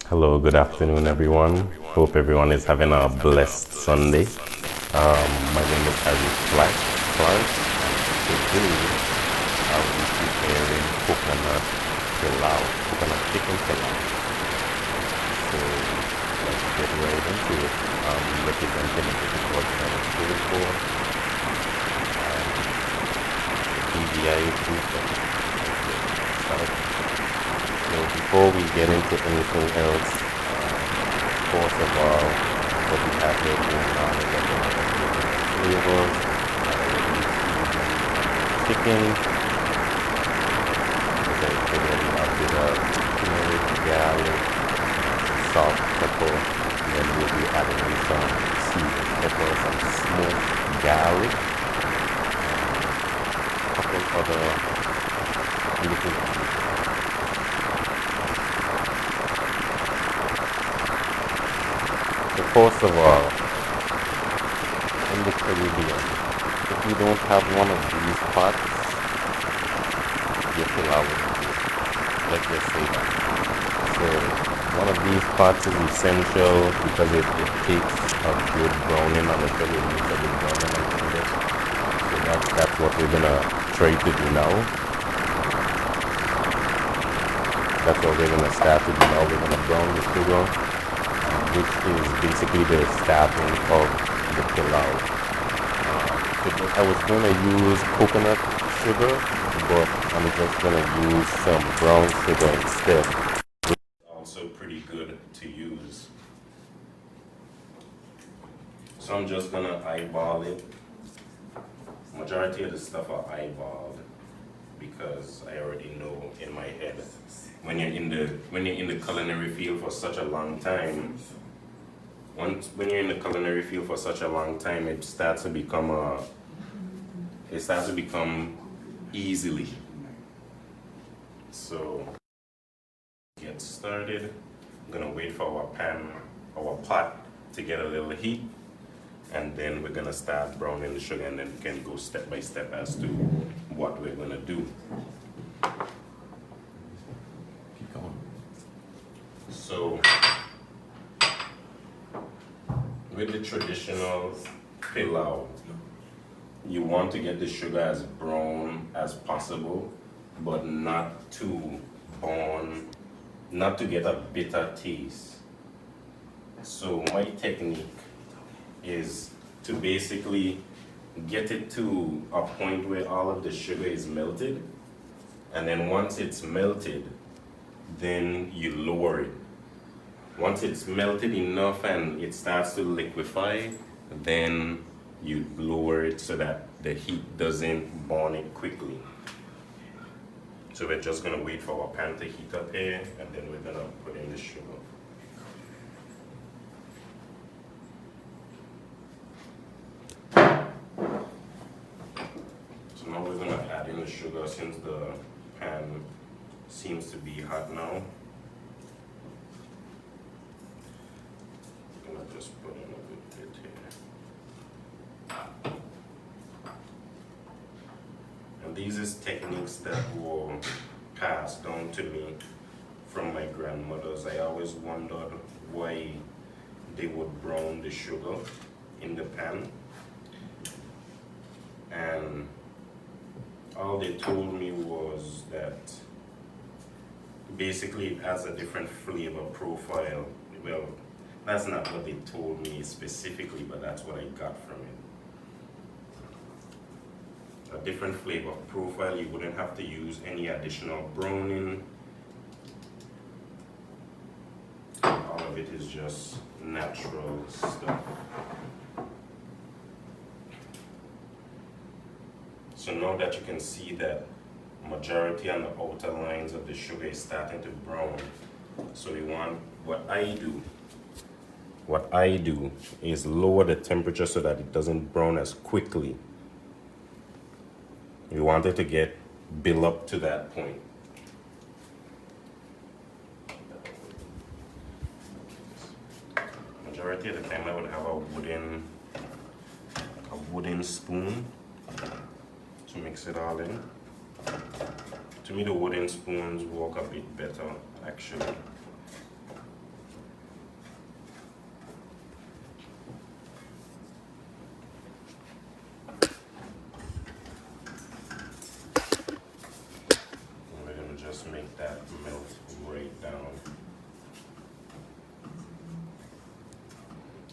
Hello, good afternoon, everyone. Hope everyone is having a blessed Sunday. My name is Ariq Flax-Clarke, and today I'll be preparing coconut chicken pilau. So let's get right into it. Representing the report and for BVI Junior. So before we get into anything else, first of all, what we have here going on is that flavors, chicken, as I said earlier, after the culinary, garlic, salt, pepper, and then we'll be adding in some seasoned pepper, some smoked garlic, a couple other little. First of all, in the Caribbean, if you don't have one of these pots, your pilau won't do. Let's just say that. So one of these pots is essential because it takes a good browning on the sugar. It needs a good browning on the sugar. So that's what we're gonna try to do now. That's what we're gonna start to do now. We're gonna brown the sugar, which is basically the starting of the pilau. I was going to use coconut sugar, but I'm just going to use some brown sugar instead, which is also pretty good to use. So I'm just going to eyeball it. Majority of the stuff are eyeballed because I already know in my head. When you're in the culinary field for such a long time, when you're in the culinary field for such a long time, it starts to become easily. So get started. I'm gonna wait for our pot to get a little heat, and then we're gonna start browning the sugar, and then we can go step by step as to what we're gonna do. Keep going. So with the traditional pilau, you want to get the sugar as brown as possible, but not too burn, not to get a bitter taste. So my technique is to basically get it to a point where all of the sugar is melted, and then once it's melted, then you lower it. Once it's melted enough and it starts to liquefy, then you lower it so that the heat doesn't burn it quickly. So we're just gonna wait for our pan to heat up here, and then we're gonna put in the sugar. So now we're gonna add in the sugar since the pan seems to be hot now. Just put in a good bit here. And these is techniques that were passed down to me from my grandmothers. I always wondered why they would brown the sugar in the pan. And all they told me was that basically it has a different flavor profile. Well, that's not what they told me specifically, but that's what I got from it. A different flavor profile. You wouldn't have to use any additional browning. All of it is just natural stuff. So now that you can see that majority on the outer lines of the sugar is starting to brown, so we want, what I do is lower the temperature so that it doesn't brown as quickly. You want it to build up to that point. Majority of the time I would have a wooden spoon to mix it all in. To me, the wooden spoons work a bit better, actually.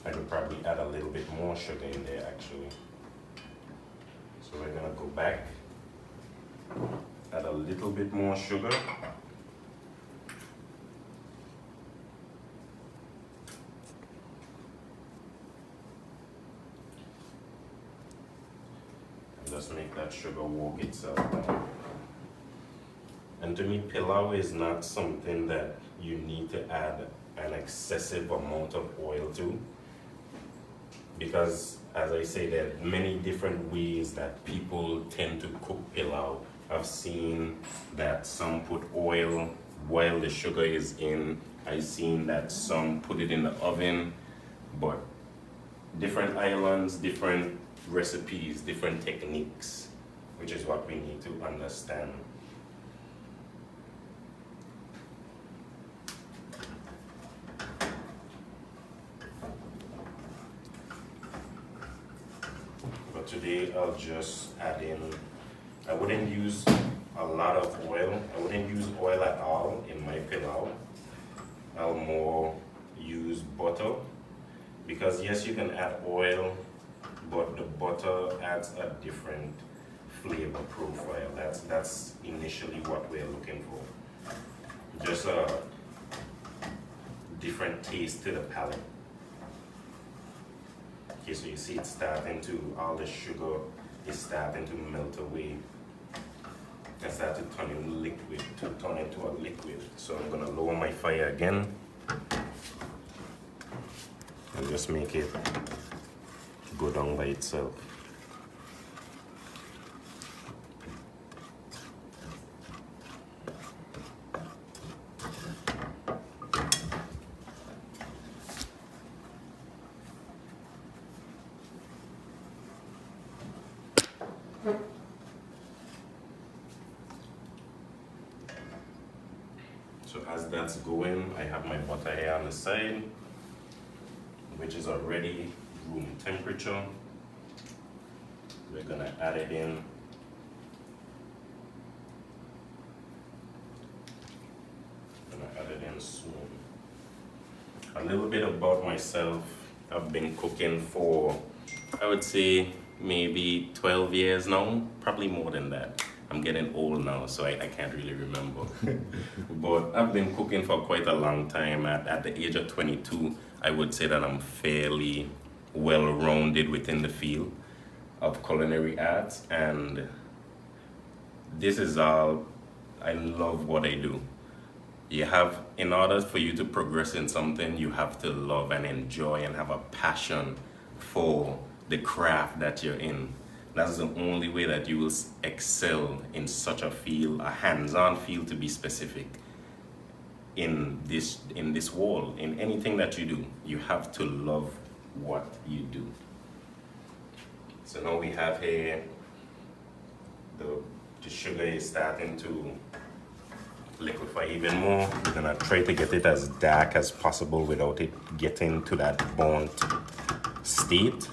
I could probably add a little bit more sugar in there actually. So we're gonna go back, add a little bit more sugar. And just make that sugar work itself down. And to me, pilau is not something that you need to add an excessive amount of oil to, because as I say, there are many different ways that people tend to cook pilau. I've seen that some put oil while the sugar is in. I've seen that some put it in the oven, but different islands, different recipes, different techniques, which is what we need to understand. Today I'll just add in, I wouldn't use a lot of oil. I wouldn't use oil at all in my pilau. I'll more use butter, because yes, you can add oil, but the butter adds a different flavor profile. That's initially what we're looking for. Just a different taste to the palate. Okay, so you see it's starting to, all the sugar is starting to melt away and start to turn into a liquid. So I'm gonna lower my fire again and just make it go down by itself. So as that's going, I have my butter here on the side, which is already room temperature. We're gonna add it in. Gonna add it in soon. A little bit about myself. I've been cooking for, I would say, maybe 12 years now, probably more than that. I'm getting old now, so I can't really remember. But I've been cooking for quite a long time. At the age of 22, I would say that I'm fairly well-rounded within the field of culinary arts, and this is all, I love what I do. You have, in order for you to progress in something, you have to love and enjoy and have a passion for the craft that you're in. That's the only way that you will excel in such a field, a hands-on field to be specific. In this world, in anything that you do, you have to love what you do. So now we have here, the sugar is starting to liquefy even more. We're gonna try to get it as dark as possible without it getting to that burnt state.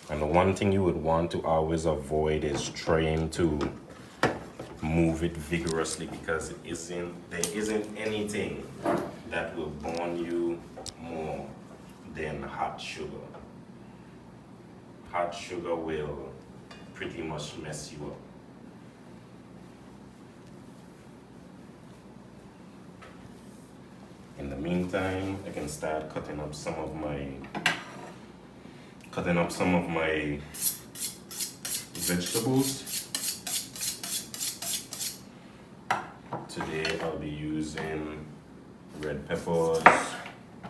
And the one thing you would want to always avoid is trying to move it vigorously, because there isn't anything that will burn you more than hot sugar. Hot sugar will pretty much mess you up. In the meantime, I can start cutting up some of my vegetables. Today I'll be using red peppers,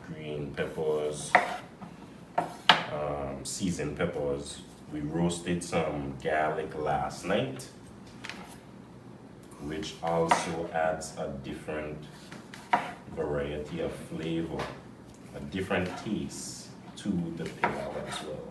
green peppers, seasoned peppers. We roasted some garlic last night, which also adds a different variety of flavor, a different taste to the pilau as well.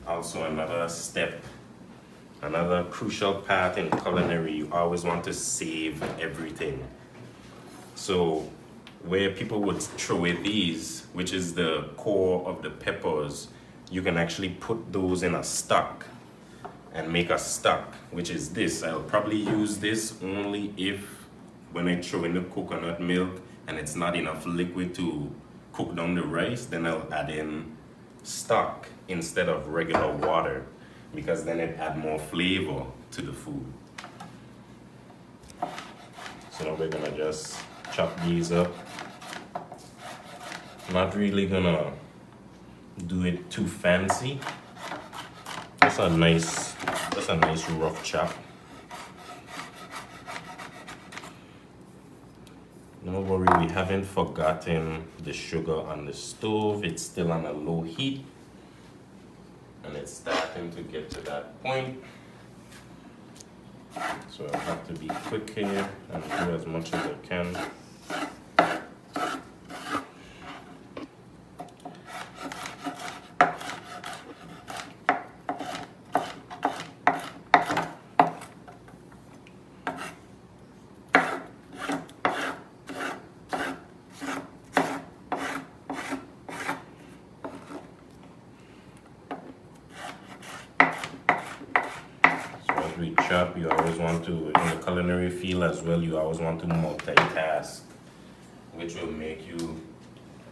Also another step, another crucial part in culinary, you always want to save everything. So where people would throw away these, which is the core of the peppers, you can actually put those in a stock and make a stock, which is this. I'll probably use this only if when I throw in the coconut milk and it's not enough liquid to cook down the rice, then I'll add in stock instead of regular water, because then it adds more flavor to the food. So now we're gonna just chop these up. Not really gonna do it too fancy. That's a nice rough chop. No worry, we haven't forgotten the sugar on the stove. It's still on a low heat and it's starting to get to that point. So I have to be quick here and do as much as I can. We chop, you always want to, in the culinary field as well, you always want to multitask, which will make you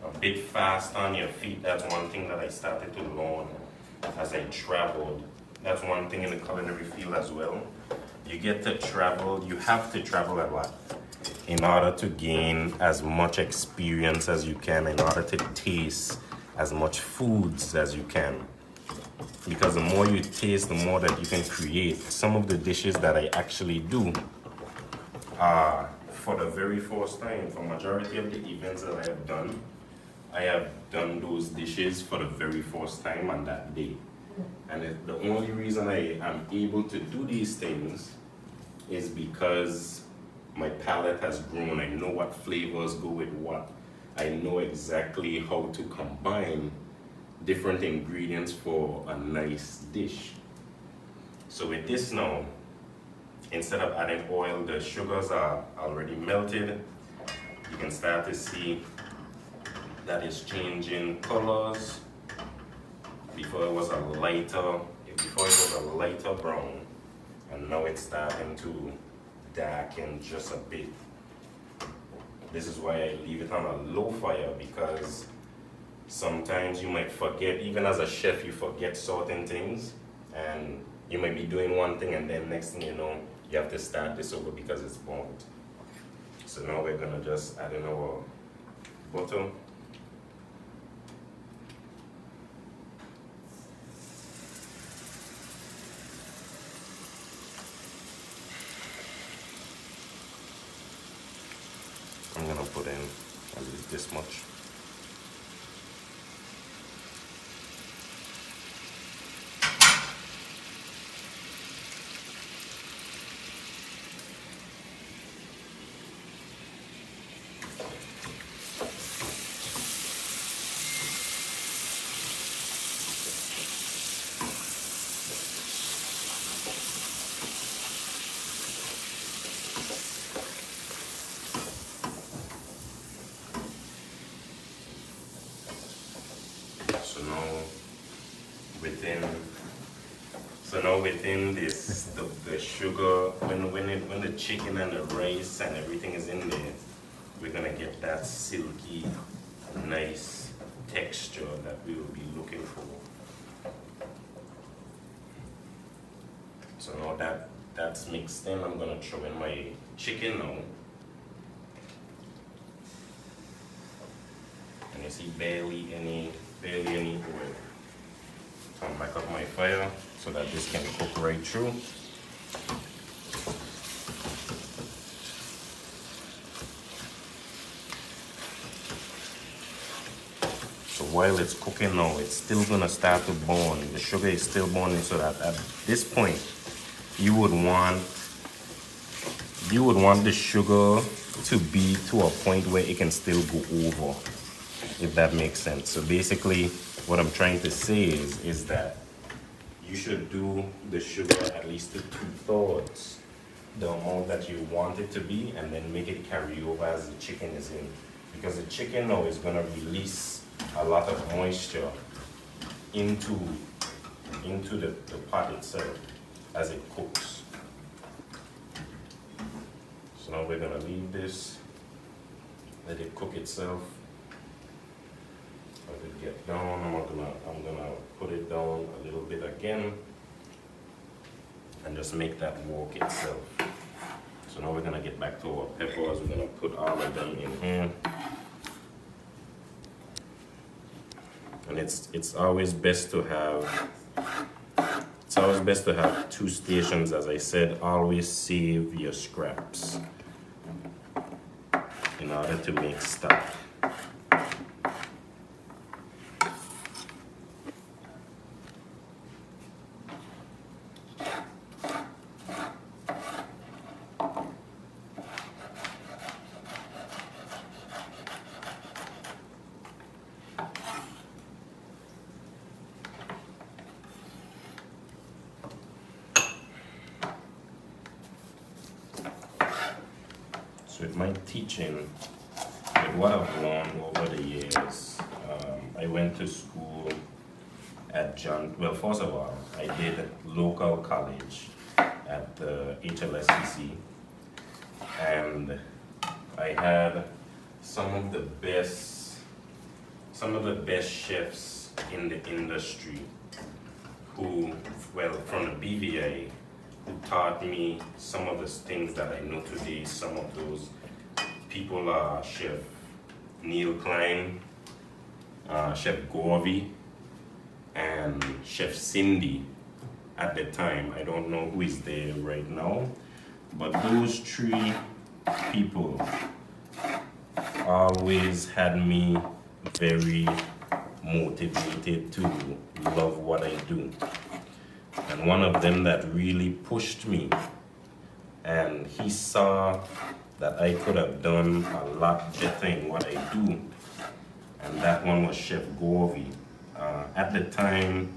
a bit fast on your feet. That's one thing that I started to learn as I traveled. That's one thing in the culinary field as well. You get to travel, you have to travel a lot in order to gain as much experience as you can, in order to taste as much foods as you can. Because the more you taste, the more that you can create. Some of the dishes that I actually do for the very first time. For majority of the events that I have done those dishes for the very first time on that day. And the only reason I am able to do these things is because my palate has grown. I know what flavors go with what. I know exactly how to combine different ingredients for a nice dish. So with this now, instead of adding oil, the sugars are already melted. You can start to see that it's changing colors. Before it was a lighter brown, and now it's starting to darken just a bit. This is why I leave it on a low fire, because sometimes you might forget, even as a chef, you forget certain things, and you might be doing one thing and then next thing you know, you have to start this over because it's burnt. So now we're gonna just add in our butter. I'm gonna put in at least this much. So now within this, the sugar, when the chicken and the rice and everything is in there, we're gonna get that silky, nice texture that we will be looking for. So now that's mixed in, I'm gonna throw in my chicken now. And you see barely any oil. Turn back up my fire so that this can cook right through. So while it's cooking now, it's still gonna start to burn. The sugar is still burning, so that at this point, you would want the sugar to be to a point where it can still go over, if that makes sense. So basically, what I'm trying to say is that you should do the sugar at least to 2/3 the amount that you want it to be, and then make it carry over as the chicken is in. Because the chicken now is gonna release a lot of moisture into the pot itself as it cooks. So now we're gonna leave this, let it cook itself. Let it get down. I'm gonna put it down a little bit again and just make that walk itself. So now we're gonna get back to our peppers. We're gonna put all of them in here. And it's always best to have two stations. As I said, always save your scraps in order to make stock. So with my teaching, with what I've learned over the years, I went to school at first of all, I did local college at the HLSCC, and I had some of the best chefs in the industry who, from the BVI, who taught me some of the things that I know today. Some of those people are Chef Neil Klein, Chef Gorvey, and Chef Cindy at the time. I don't know who is there right now, but those three people always had me very motivated to love what I do. And one of them that really pushed me, and he saw that I could have done a lot better in what I do, and that one was Chef Gorvey. At the time,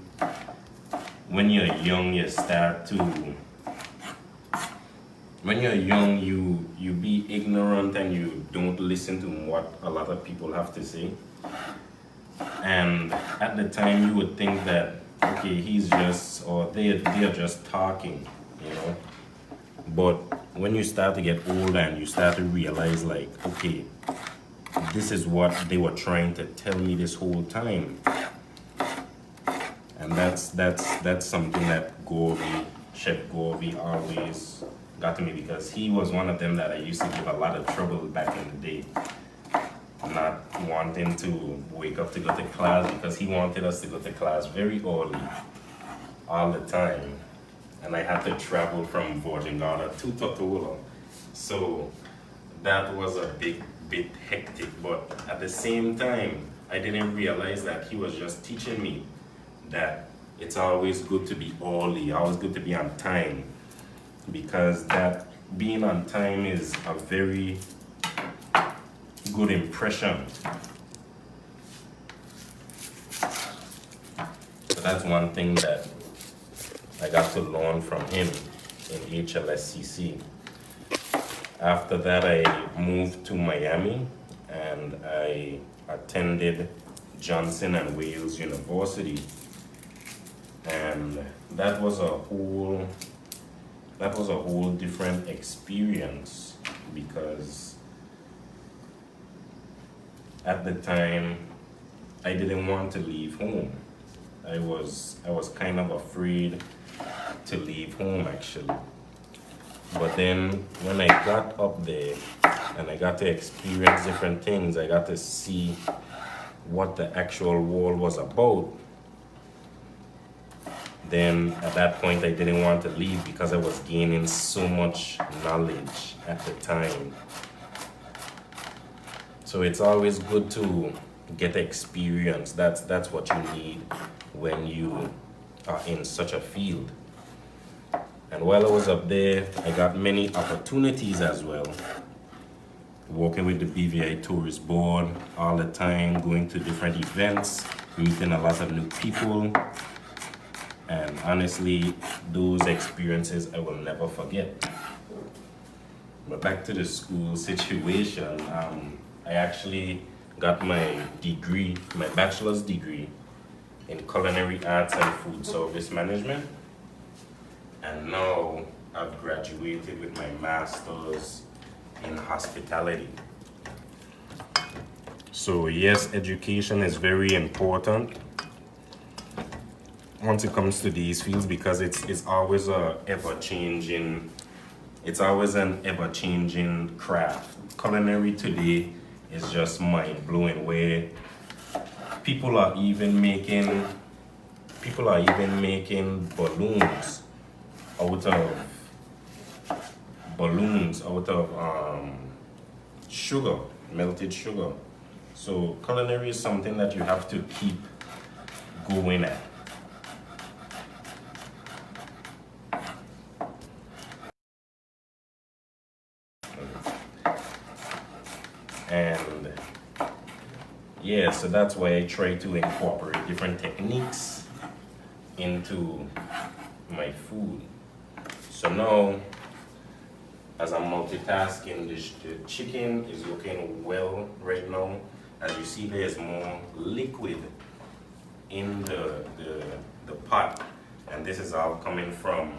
when you're young, you be ignorant and you don't listen to what a lot of people have to say. And at the time, you would think that, okay, they're just talking, you know. But when you start to get older and you start to realize, like, okay, this is what they were trying to tell me this whole time. And that's something that Chef Gorvey always got to me, because he was one of them that I used to give a lot of trouble back in the day. Not wanting to wake up to go to class, because he wanted us to go to class very early, all the time. And I had to travel from Virgin Gorda to Tortola. So that was a bit hectic, but at the same time, I didn't realize that he was just teaching me that it's always good to be early, always good to be on time, because that being on time is a very good impression. So that's one thing that I got to learn from him in HLSCC. After that, I moved to Miami and I attended Johnson and Wales University, and that was a whole different experience, because at the time I didn't want to leave home. I was kind of afraid to leave home, actually. But then when I got up there and I got to experience different things, I got to see what the actual world was about. Then at that point I didn't want to leave, because I was gaining so much knowledge at the time. So it's always good to get experience. That's what you need when you are in such a field. And while I was up there, I got many opportunities as well. Working with the BVI Tourist Board all the time, going to different events, meeting a lot of new people. And honestly, those experiences I will never forget. But back to the school situation, I actually got my degree, my bachelor's degree in culinary arts and food service management. And now I've graduated with my master's in hospitality. So yes, education is very important once it comes to these fields, because it's always an ever-changing craft. Culinary today is just mind-blowing, where people are even making balloons out of sugar, melted sugar. So culinary is something that you have to keep going at. And yeah, so that's why I try to incorporate different techniques into my food. So now, as I'm multitasking, the chicken is looking well right now. As you see, there's more liquid in the pot, and this is all coming from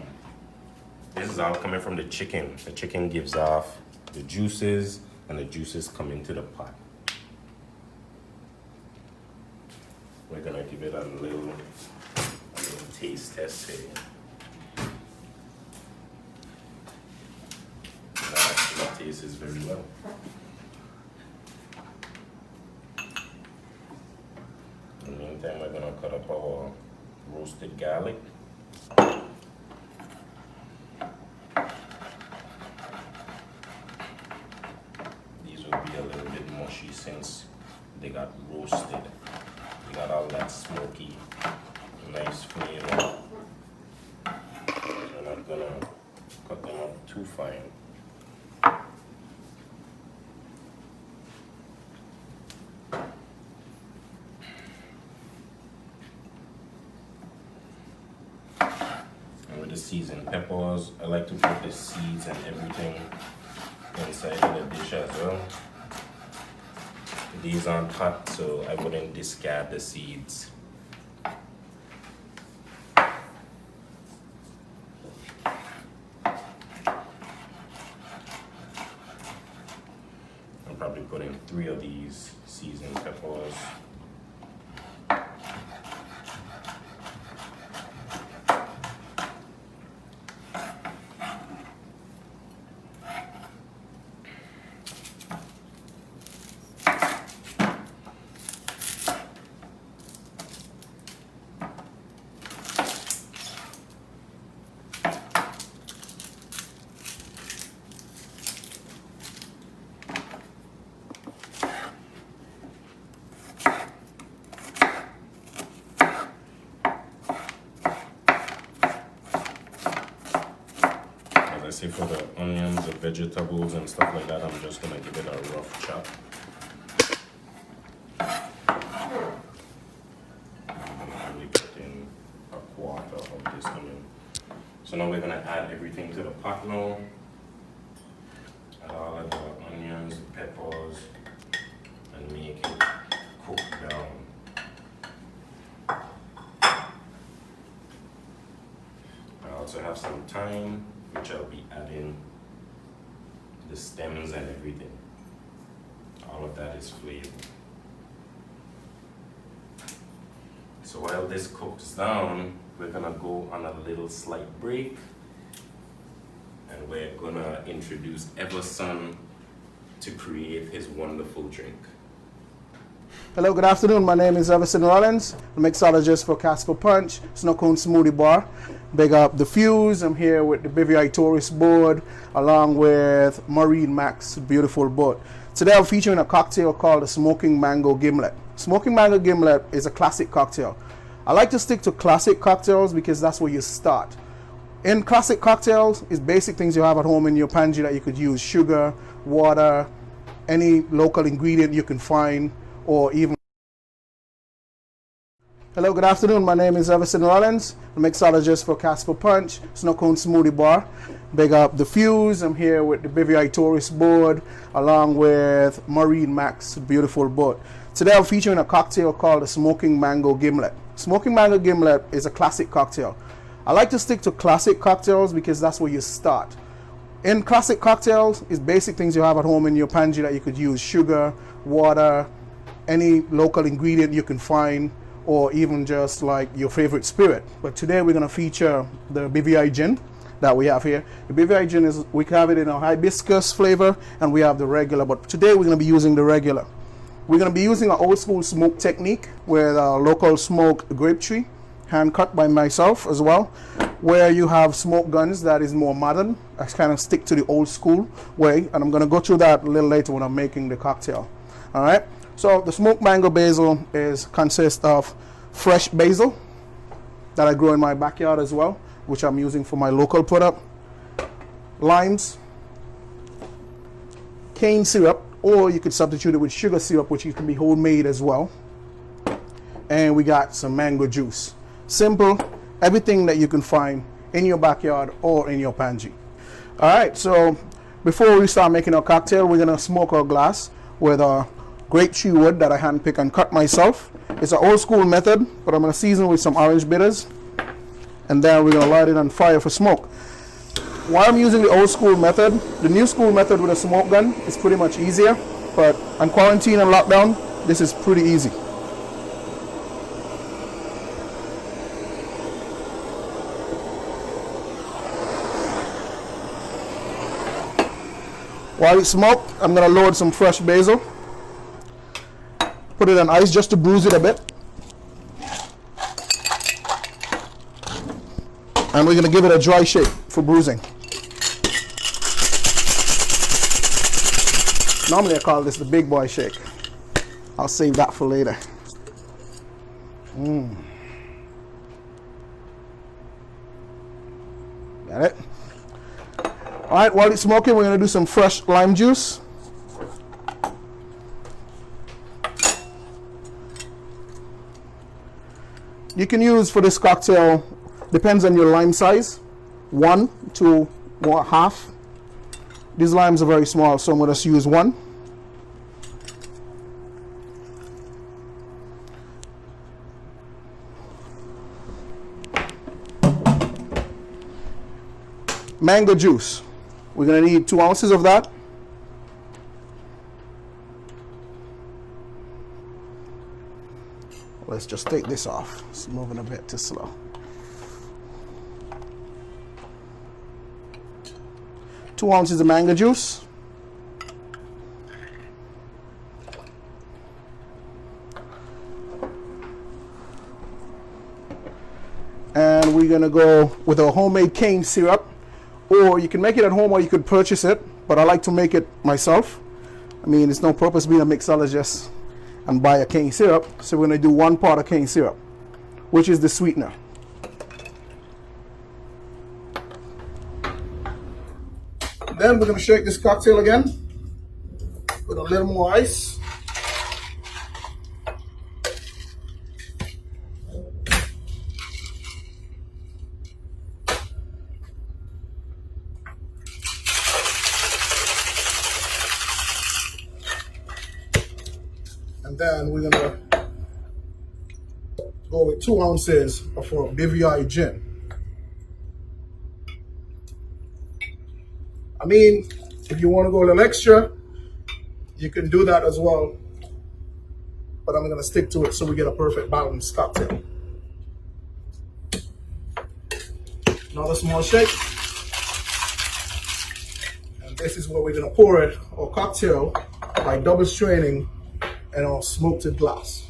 the chicken. The chicken gives off the juices, and the juices come into the pot. We're gonna give it a little taste test here. That tastes very well. In the meantime, we're gonna cut up our roasted garlic. These will be a little bit mushy since they got roasted. You got all that smoky, nice flavor. We're not gonna cut them up too fine. And with the seasoned peppers, I like to put the seeds and everything inside of the dish as well. These aren't hot, so I wouldn't discard the seeds. I'm probably putting 3 of these seasoned peppers. Say for the onions, the vegetables and stuff like that, I'm just gonna give it a rough chop. I'm only putting a quarter of this onion. So now we're gonna add everything to the pot now. Add all of the onions, the peppers, and make it cook down. I also have some thyme, which I'll be adding the stems and everything. All of that is flavor. So while this cooks down, we're gonna go on a little slight break, and we're gonna introduce Everson to create his wonderful drink. Hello, good afternoon. My name is Everson Rawlins, the mixologist for Casper Punch, Snow Cone Smoothie Bar. Big up the Fuse. I'm here with the BVI Tourist Board, along with Marine Max, beautiful boat. Today I'm featuring a cocktail called the Smoking Mango Gimlet. Smoking Mango Gimlet is a classic cocktail. I like to stick to classic cocktails because that's where you start. In classic cocktails, it's basic things you have at home in your pantry that you could use: sugar, water, any local ingredient you can find, or even Hello, good afternoon. My name is Everson Rawlins, the mixologist for Castle Punch, Snow Cone Smoothie Bar. Big up the Fuse. I'm here with the BVI Tourist Board, along with Marine Max, beautiful boat. Today I'm featuring a cocktail called the Smoking Mango Gimlet. Smoking Mango Gimlet is a classic cocktail. I like to stick to classic cocktails because that's where you start. In classic cocktails, it's basic things you have at home in your pantry that you could use: sugar, water, any local ingredient you can find, or even just like your favorite spirit. But today we're going to feature the BVI gin that we have here. The BVI gin is, we have it in a hibiscus flavor, and we have the regular, but today we're going to be using the regular. We're going to be using an old school smoke technique with a local smoked grape tree, hand cut by myself as well, where you have smoke guns that is more modern. I kind of stick to the old school way, and I'm going to go through that a little later when I'm making the cocktail. All right. So the smoked mango basil consists of fresh basil that I grow in my backyard as well, which I'm using for my local product, limes, cane syrup, or you could substitute it with sugar syrup, which can be homemade as well. And we got some mango juice. Simple, everything that you can find in your backyard or in your pantry. All right, so before we start making our cocktail, we're gonna smoke our glass with our grape tree wood that I handpick and cut myself. It's an old school method, but I'm gonna season with some orange bitters, and then we're gonna light it on fire for smoke. While I'm using the old school method, the new school method with a smoke gun is pretty much easier, but on quarantine and lockdown, this is pretty easy. While it's smoked, I'm gonna load some fresh basil. Put it on ice just to bruise it a bit. And we're going to give it a dry shake for bruising. Normally I call this the big boy shake. I'll save that for later. Got it? All right, while it's smoking, we're going to do some fresh lime juice. You can use for this cocktail, depends on your lime size, 1 to 1/2. These limes are very small, so I'm going to just use 1. Mango juice. We're going to need 2 ounces of that. Let's just take this off. It's moving a bit too slow. Two ounces of mango juice. And we're gonna go with a homemade cane syrup, or you can make it at home or you could purchase it, but I like to make it myself. I mean, it's no purpose being a mixologist and buy a cane syrup, so we're going to do 1 part of cane syrup, which is the sweetener. Then we're going to shake this cocktail again with a little more ice. And then we're gonna go with 2 ounces of our BVI gin. I mean, if you want to go a little extra, you can do that as well. But I'm gonna stick to it so we get a perfect balanced cocktail. Another small shake. And this is where we're gonna pour it, our cocktail, by double straining in our smoked glass.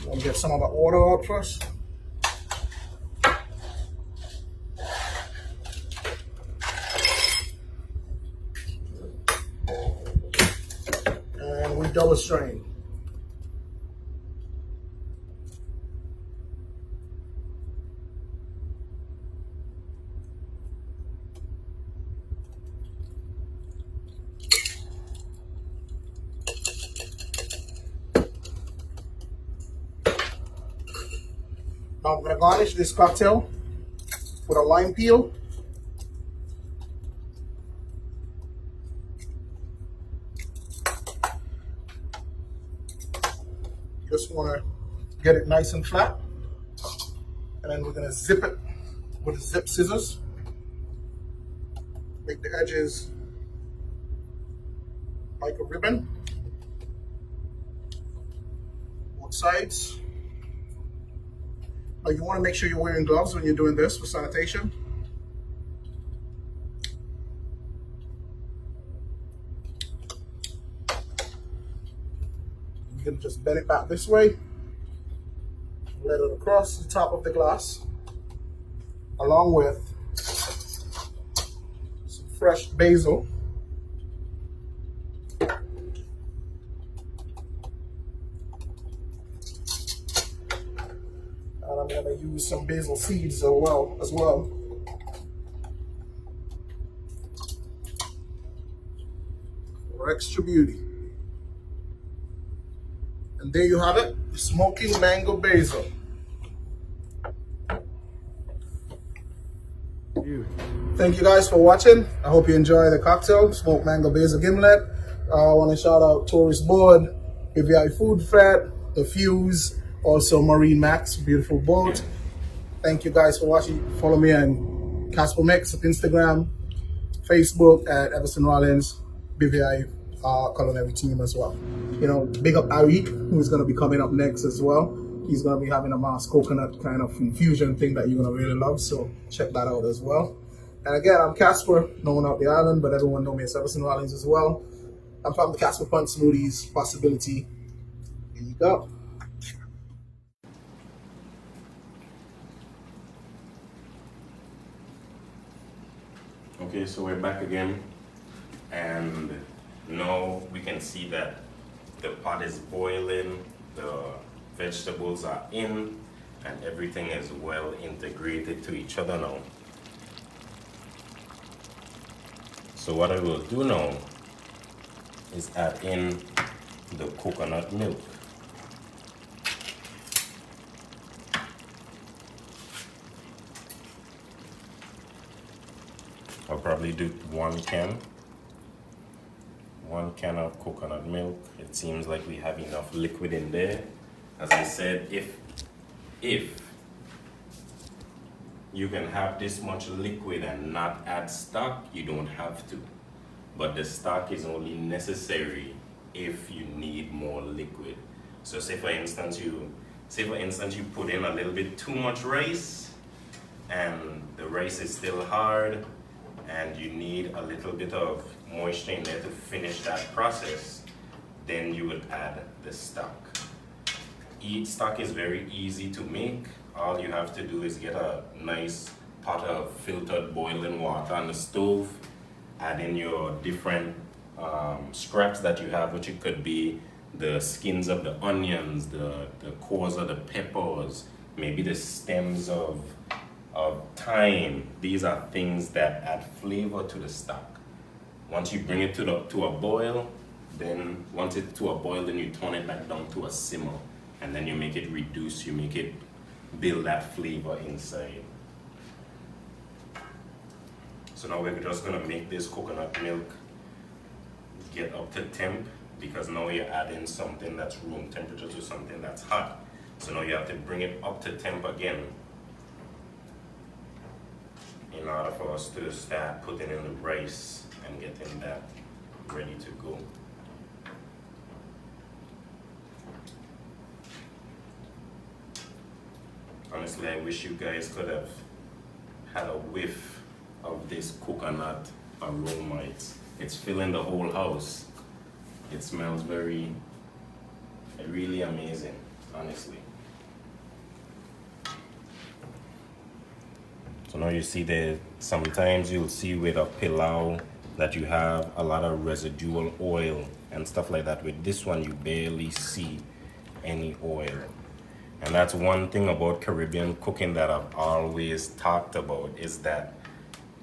I'll get some of that water out first. And we double strain. Now I'm going to garnish this cocktail with a lime peel. Just want to get it nice and flat. And then we're going to zip it with zip scissors. Make the edges like a ribbon. Both sides. Now you want to make sure you're wearing gloves when you're doing this for sanitation. You can just bend it back this way. Let it across the top of the glass, along with some fresh basil. And I'm going to use some basil seeds as well. For extra beauty. And there you have it, smoking mango basil. Thank you guys for watching. I hope you enjoy the cocktail, smoked mango basil gimlet. I want to shout out Tourist Board, BVI Food Fed, The Fuse, also Marine Max, beautiful boat. Thank you guys for watching. Follow me on Casper Mix, Instagram, Facebook at Everson Rawlins, BVI culinary team as well. You know, big up Ariq, who's going to be coming up next as well. He's going to be having a mass coconut kind of infusion thing that you're going to really love, so check that out as well. And again, I'm Casper, known out the island, but everyone knows me as Everson Rawlins as well. I'm from the Casper Punch Smoothies Possibility. Here you go. Okay, so we're back again, and now we can see that the pot is boiling, the vegetables are in, and everything is well integrated to each other now. So what I will do now is add in the coconut milk. I'll probably do one can of coconut milk. It seems like we have enough liquid in there. As I said, if you can have this much liquid and not add stock, you don't have to. But the stock is only necessary if you need more liquid. So say for instance you put in a little bit too much rice and the rice is still hard and you need a little bit of moisture in there to finish that process, then you would add the stock. Stock is very easy to make. All you have to do is get a nice pot of filtered boiling water on the stove, add in your different scraps that you have, which it could be the skins of the onions, the cores of the peppers, maybe the stems of thyme. These are things that add flavor to the stock. Once you bring it to a boil, then once it's to a boil, then you turn it back down to a simmer, and then you make it reduce, you make it build that flavor inside. So now we're just gonna make this coconut milk get up to temp, because now you're adding something that's room temperature to something that's hot. So now you have to bring it up to temp again in order for us to start putting in the rice and getting that ready to go. Honestly, I wish you guys could have had a whiff of this coconut aroma. It's filling the whole house. It smells really amazing, honestly. So now you see that sometimes you'll see with a pilau that you have a lot of residual oil and stuff like that. With this one, you barely see any oil. And that's one thing about Caribbean cooking that I've always talked about, is that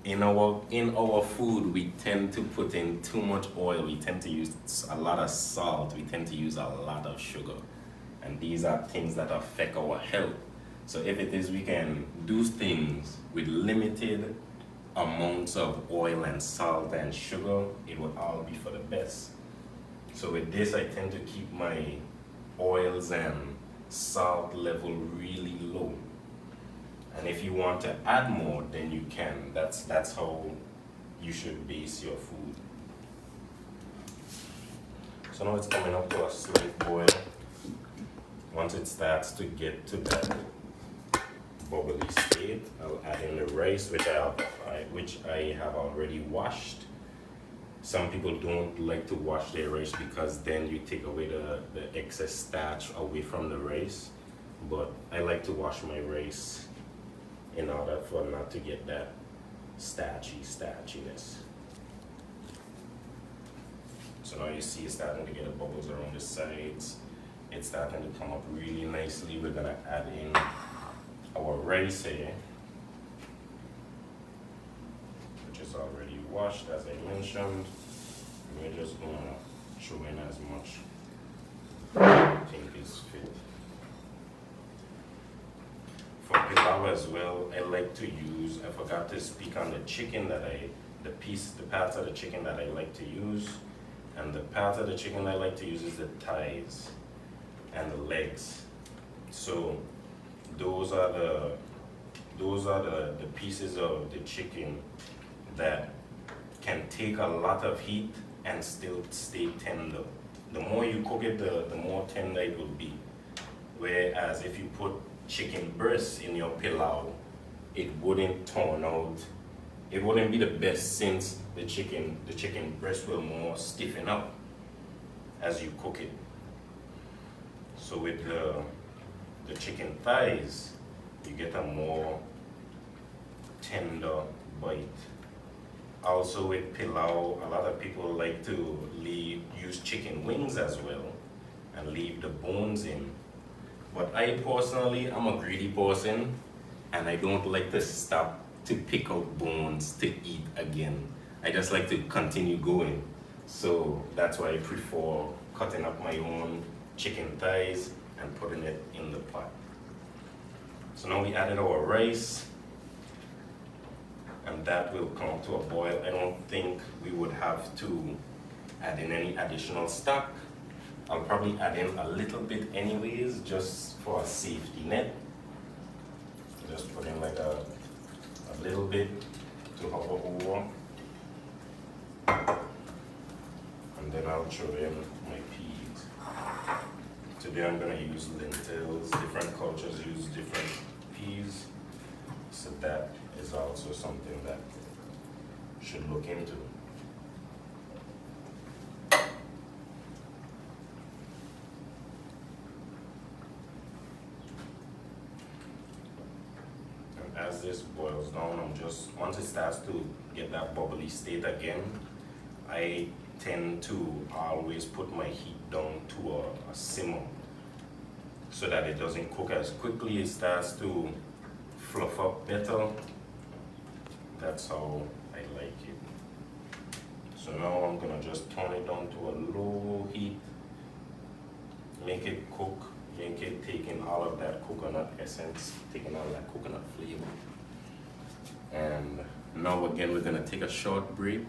in our food, we tend to put in too much oil. We tend to use a lot of salt. We tend to use a lot of sugar. And these are things that affect our health. So if it is we can do things with limited amounts of oil and salt and sugar, it will all be for the best. So with this, I tend to keep my oils and salt level really low. And if you want to add more, then you can. That's how you should base your food. So now it's coming up to a slight boil. Once it starts to get to that bubbly state, I'll add in the rice, which I have already washed. Some people don't like to wash their rice because then you take away the excess starch away from the rice. But I like to wash my rice in order for not to get that starchiness. So now you see it's starting to get the bubbles around the sides. It's starting to come up really nicely. We're gonna add in our rice here, which is already washed, as I mentioned. We're just gonna throw in as much I think is fit. For pilau as well, I like to use, I forgot to speak on the chicken the parts of the chicken that I like to use. And the parts of the chicken I like to use is the thighs and the legs. So those are the pieces of the chicken that can take a lot of heat and still stay tender. The more you cook it, the more tender it will be. Whereas if you put chicken breasts in your pilau, it wouldn't turn out, it wouldn't be the best, since the chicken breast will more stiffen up as you cook it. So with the chicken thighs, you get a more tender bite. Also with pilau, a lot of people like to use chicken wings as well and leave the bones in. But I personally, I'm a greedy person and I don't like to stop to pick out bones to eat again. I just like to continue going. So that's why I prefer cutting up my own chicken thighs and putting it in the pot. So now we added our rice, and that will come to a boil. I don't think we would have to add in any additional stock. I'll probably add in a little bit anyways, just for a safety net. Just put in like a little bit to hover over. And then I'll throw in my peas. Today I'm gonna use lentils. Different cultures use different peas. So that is also something that should look into. And as this boils down, once it starts to get that bubbly state again, I tend to always put my heat down to a simmer so that it doesn't cook as quickly. It starts to fluff up better. That's how I like it. So now I'm gonna just turn it down to a low heat, make it cook, make it take in all of that coconut essence, taking all that coconut flavor. And now again, we're gonna take a short break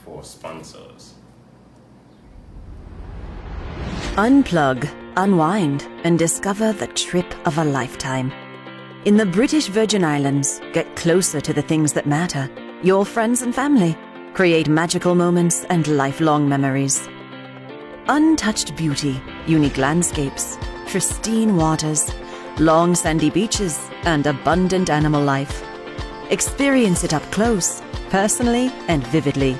for sponsors. Unplug, unwind, and discover the trip of a lifetime. In the British Virgin Islands, get closer to the things that matter, your friends and family. Create magical moments and lifelong memories. Untouched beauty, unique landscapes, pristine waters, long sandy beaches, and abundant animal life. Experience it up close, personally and vividly.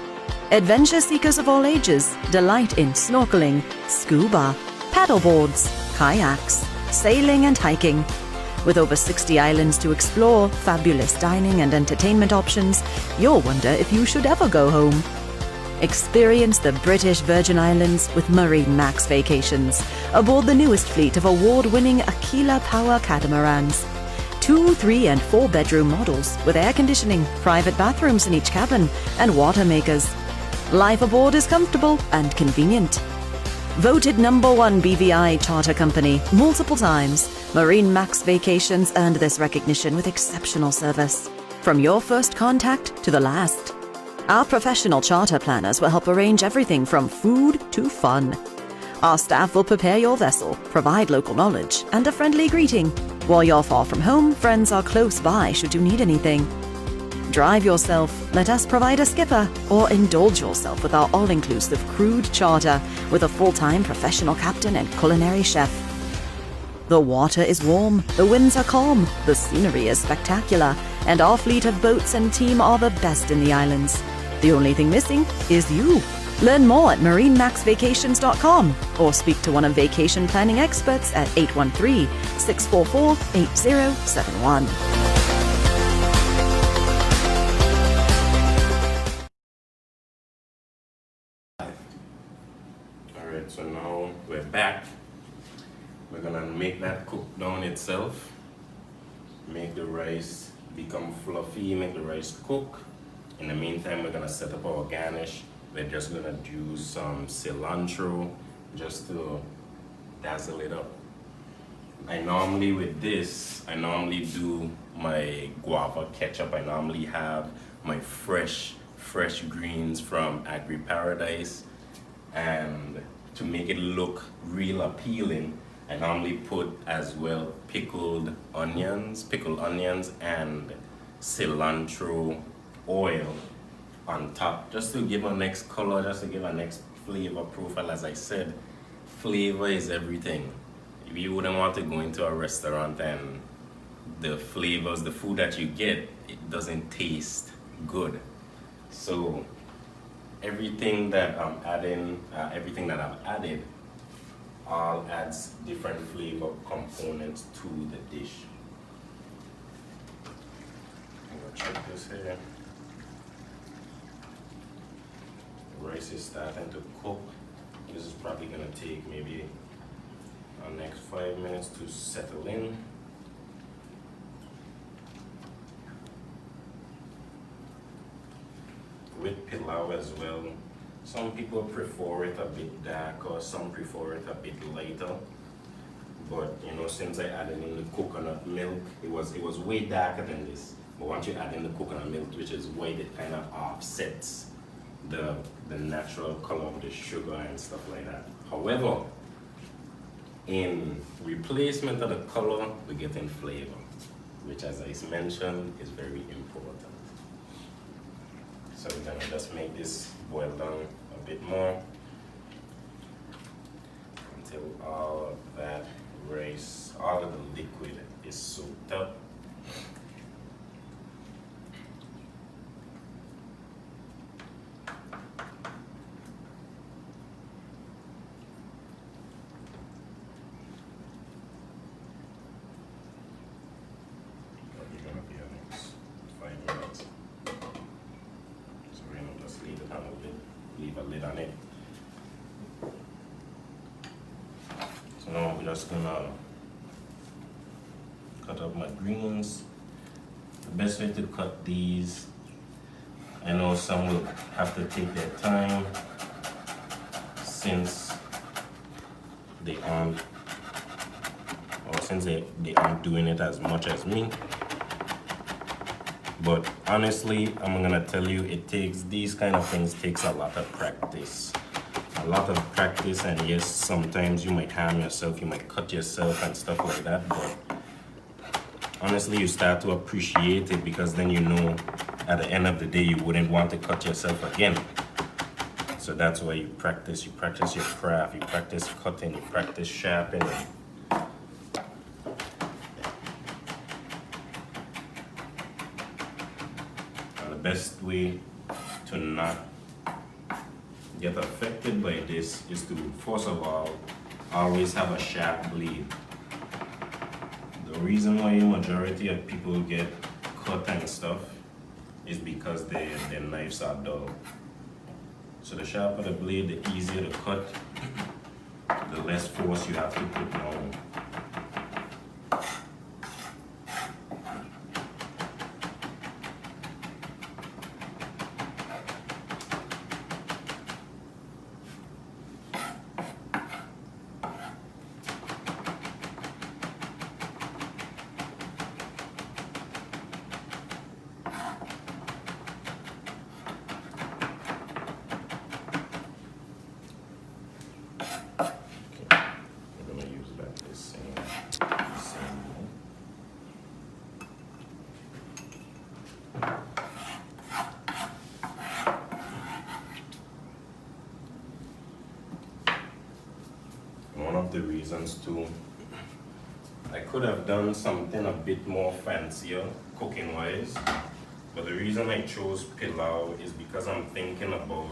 Adventure seekers of all ages delight in snorkeling, scuba, paddleboards, kayaks, sailing and hiking. With over 60 islands to explore, fabulous dining and entertainment options, you'll wonder if you should ever go home. Experience the British Virgin Islands with Marine Max Vacations aboard the newest fleet of award-winning Aquila Power catamarans. 2, 3, and 4 bedroom models with air conditioning, private bathrooms in each cabin, and water makers. Life aboard is comfortable and convenient. Voted #1 BVI charter company multiple times, Marine Max Vacations earned this recognition with exceptional service. From your first contact to the last. Our professional charter planners will help arrange everything from food to fun. Our staff will prepare your vessel, provide local knowledge, and a friendly greeting. While you're far from home, friends are close by should you need anything. Drive yourself, let us provide a skipper, or indulge yourself with our all-inclusive crude charter with a full-time professional captain and culinary chef. The water is warm, the winds are calm, the scenery is spectacular, and our fleet of boats and team are the best in the islands. The only thing missing is you. Learn more at marinemaxvacations.com or speak to one of vacation planning experts at 813-644-8071. Alright, so now we're back. We're gonna make that cook down itself. Make the rice become fluffy, make the rice cook. In the meantime, we're gonna set up our garnish. We're just gonna do some cilantro just to dazzle it up. I normally with this, I normally do my guava ketchup. I normally have my fresh greens from Agri Paradise, and to make it look real appealing, I normally put as well pickled onions and cilantro oil on top, just to give a next color, just to give a next flavor profile. As I said, flavor is everything. You wouldn't want to go into a restaurant and the flavors, the food that you get, it doesn't taste good. So everything that I'm adding, I've added, all adds different flavor components to the dish. I'm gonna check this here. The rice is starting to cook. This is probably gonna take maybe the next 5 minutes to settle in. With pilau as well, some people prefer it a bit darker, some prefer it a bit lighter. But you know, since I added in the coconut milk, it was way darker than this. But once you add in the coconut milk, which is white, it kind of offsets the natural color of the sugar and stuff like that. However, in replacement of the color, we get in flavor, which, as I mentioned, is very important. So we're gonna just make this boil down a bit more until all of that rice, all of the liquid is soaked up. Probably gonna be the next 5 minutes. Leave a lid on it. So now we're just gonna cut up my greens. The best way to cut these, I know some will have to take their time since they aren't doing it as much as me. But honestly, I'm gonna tell you, these kind of things takes a lot of practice. And yes, sometimes you might harm yourself, you might cut yourself and stuff like that, but honestly, you start to appreciate it because then you know at the end of the day, you wouldn't want to cut yourself again. So that's why you practice your craft, you practice cutting, you practice sharpening. Best way to not get affected by this is to, first of all, always have a sharp blade. The reason why the majority of people get cut and stuff is because their knives are dull. So the sharper the blade, the easier to cut, the less force you have to put down. the reasons too. I could have done something a bit more fancier cooking wise, but the reason I chose pilau is because I'm thinking about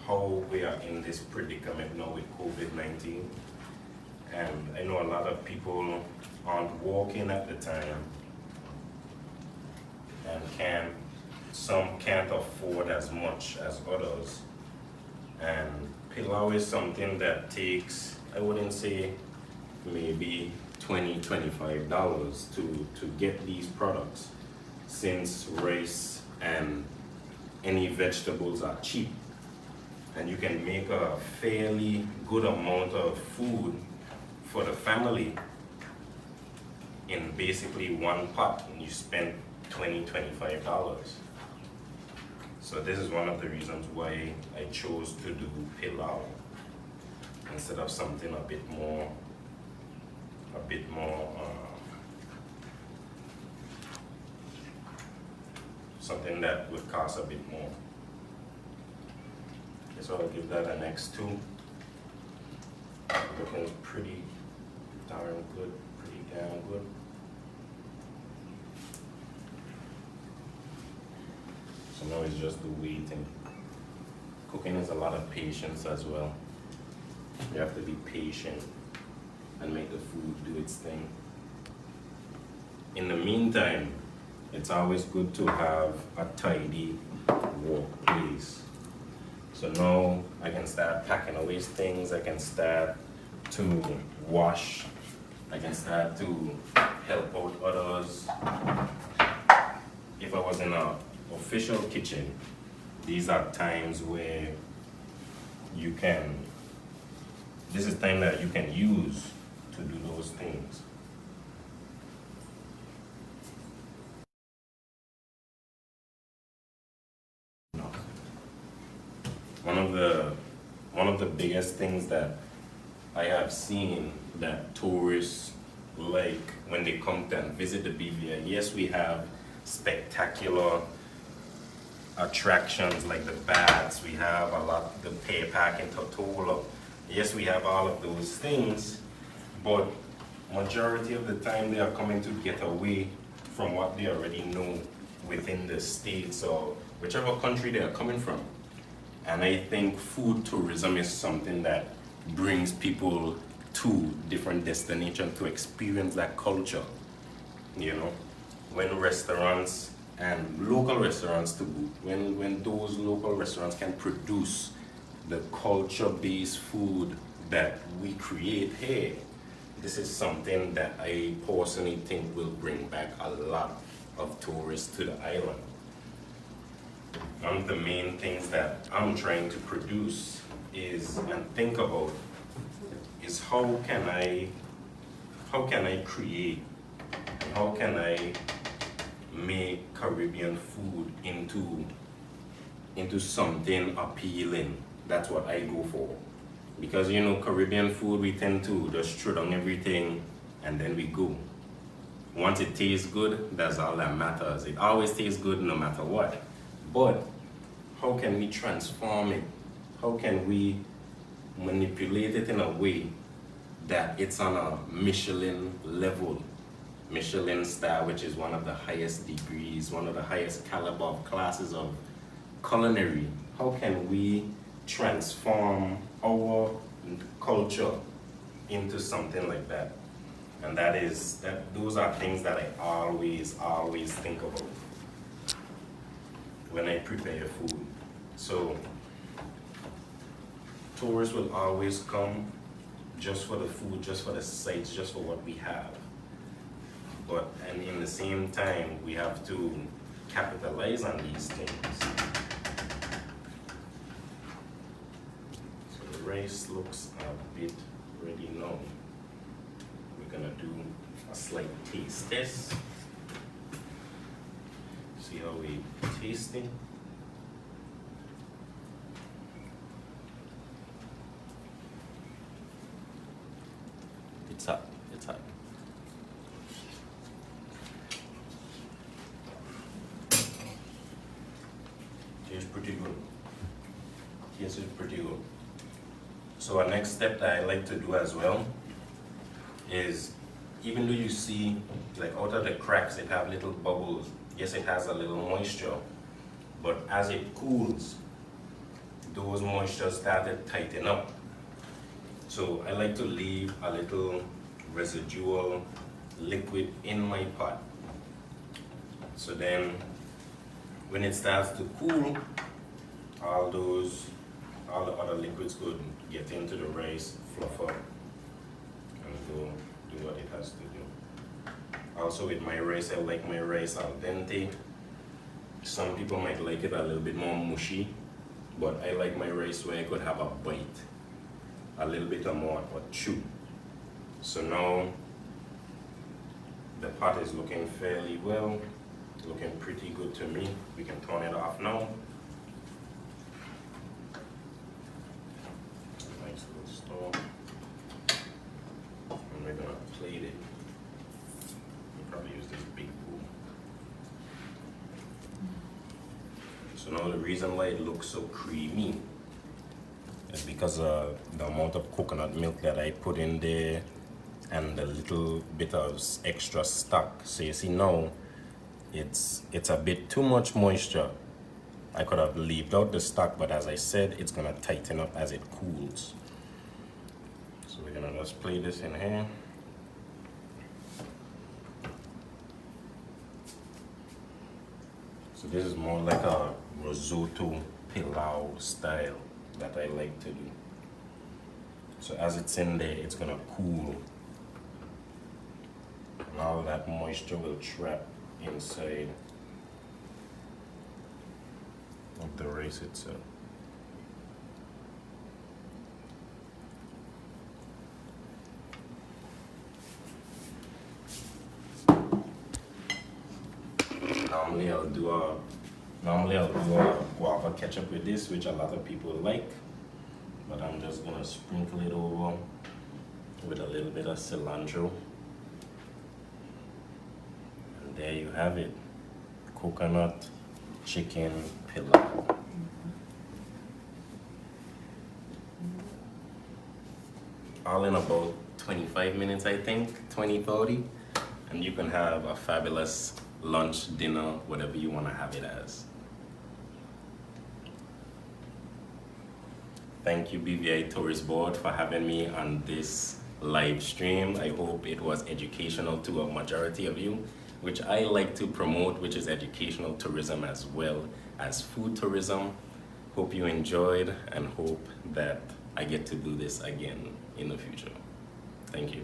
how we are in this predicament now with COVID-19. And I know a lot of people aren't working at the time and some can't afford as much as others. And pilau is something that takes, I wouldn't say maybe $20, $25 to get these products, since rice and any vegetables are cheap. And you can make a fairly good amount of food for the family in basically one pot, and you spend $20, $25. So this is one of the reasons why I chose to do pilau instead of something a bit more something that would cost a bit more. Okay, so I'll give that an X2. Looking pretty darn good, pretty damn good. So now it's just the waiting. Cooking is a lot of patience as well. You have to be patient and make the food do its thing. In the meantime, it's always good to have a tidy workplace. So now I can start packing away things, I can start to wash, I can start to help out others. If I was in an official kitchen, these are times where this is time that you can use to do those things. One of the biggest things that I have seen that tourists like when they come to visit the BVI, yes, we have spectacular attractions like the baths, we have a lot, the pay pack in Totola. Yes, we have all of those things, but majority of the time they are coming to get away from what they already know within the States or whichever country they are coming from. And I think food tourism is something that brings people to different destinations to experience that culture. You know, when restaurants and local restaurants to boot, when those local restaurants can produce the culture-based food that we create here, this is something that I personally think will bring back a lot of tourists to the island. One of the main things that I'm trying to produce and think about is how can I create, how can I make Caribbean food into something appealing. That's what I go for. Because you know, Caribbean food, we tend to just throw down everything and then we go. Once it tastes good, that's all that matters. It always tastes good no matter what. But how can we transform it? How can we manipulate it in a way that it's on a Michelin level? Michelin star, which is one of the highest degrees, one of the highest caliber of classes of culinary. How can we transform our culture into something like that? And those are things that I always think about when I prepare food. So tourists will always come just for the food, just for the sights, just for what we have. And in the same time, we have to capitalize on these things. So the rice looks a bit ready now. We're gonna do a slight taste test. See how we tasting. It's hot. It's hot. Tastes pretty good. Tastes pretty good. So our next step that I like to do as well is, even though you see like out of the cracks it have little bubbles, yes it has a little moisture, but as it cools, those moistures start to tighten up. So I like to leave a little residual liquid in my pot. So then when it starts to cool, all the other liquids could get into the rice, fluff up, and go do what it has to do. Also with my rice, I like my rice al dente. Some people might like it a little bit more mushy, but I like my rice where I could have a bite, a little bit more of a chew. So now the pot is looking fairly well, looking pretty good to me. We can turn it off now. Nice little stove. And we're gonna plate it. We'll probably use this big bowl. So now the reason why it looks so creamy is because of the amount of coconut milk that I put in there and the little bit of extra stock. So you see now it's a bit too much moisture. I could have left out the stock, but as I said, it's gonna tighten up as it cools. So we're gonna just plate this in here. So this is more like a risotto pilau style that I like to do. So as it's in there, it's gonna cool. And all that moisture will trap inside of the rice itself. Normally I'll do a guava ketchup with this, which a lot of people like, but I'm just gonna sprinkle it over with a little bit of cilantro. And there you have it, coconut chicken pilau. All in about 25 minutes, I think, 20-30, and you can have a fabulous lunch, dinner, whatever you want to have it as. Thank you BVI Tourist Board for having me on this live stream. I hope it was educational to a majority of you, which I like to promote, which is educational tourism as well as food tourism. Hope you enjoyed and hope that I get to do this again in the future. Thank you.